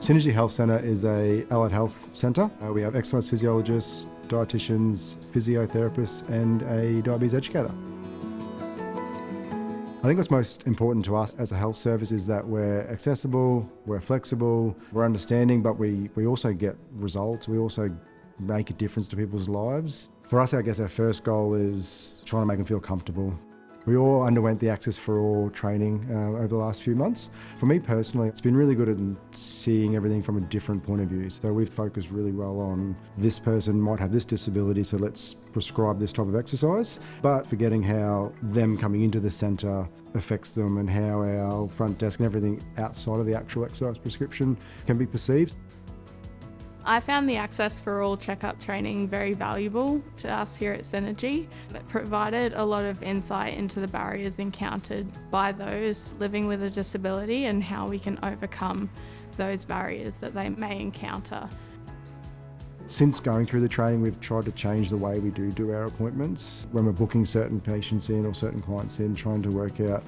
Synergy Health Centre is a allied health centre. We have exercise physiologists, dietitians, physiotherapists and a diabetes educator. I think what's most important to us as a health service is that we're accessible, we're flexible, we're understanding, but we also get results. We also make a difference to people's lives. For us, I guess our first goal is trying to make them feel comfortable. We all underwent the Access for All training over the last few months. For me personally, it's been really good at seeing everything from a different point of view. So we've focused really well on this person might have this disability, so let's prescribe this type of exercise, but forgetting how them coming into the centre affects them and how our front desk and everything outside of the actual exercise prescription can be perceived. I found the Access for All checkup training very valuable to us here at Synergy. It provided a lot of insight into the barriers encountered by those living with a disability and how we can overcome those barriers that they may encounter. Since going through the training, we've tried to change the way we do our appointments. When we're booking certain patients in or certain clients in, trying to work out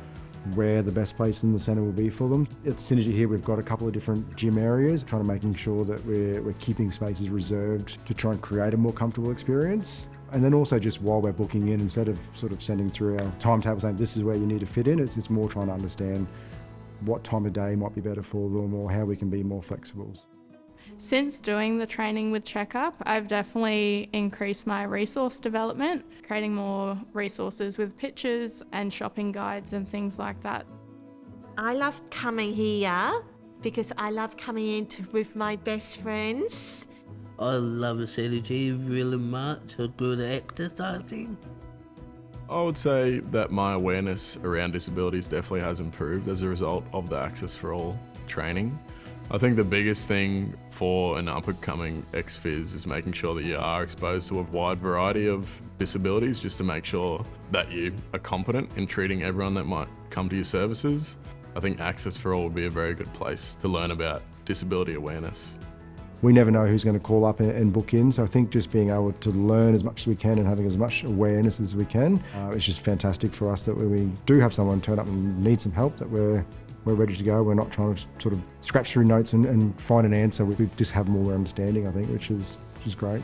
where the best place in the centre will be for them. At Synergy here, we've got a couple of different gym areas, trying to making sure that we're keeping spaces reserved to try and create a more comfortable experience. And then also just while we're booking in, instead of sort of sending through our timetable saying this is where you need to fit in, it's more trying to understand what time of day might be better for them or how we can be more flexible. Since doing the training with Checkup, I've definitely increased my resource development, creating more resources with pictures and shopping guides and things like that. I love coming here because I love coming in with my best friends. I love Synergy really much. I do the exercising. I would say that my awareness around disabilities definitely has improved as a result of the Access for All training. I think the biggest thing for an up-and-coming ex-phys is making sure that you are exposed to a wide variety of disabilities, just to make sure that you are competent in treating everyone that might come to your services. I think Access for All would be a very good place to learn about disability awareness. We never know who's going to call up and book in, so I think just being able to learn as much as we can and having as much awareness as we can is just fantastic for us, that when we do have someone turn up and need some help, that we're ready to go. We're not trying to sort of scratch through notes and find an answer. We just have more understanding, I think, which is great.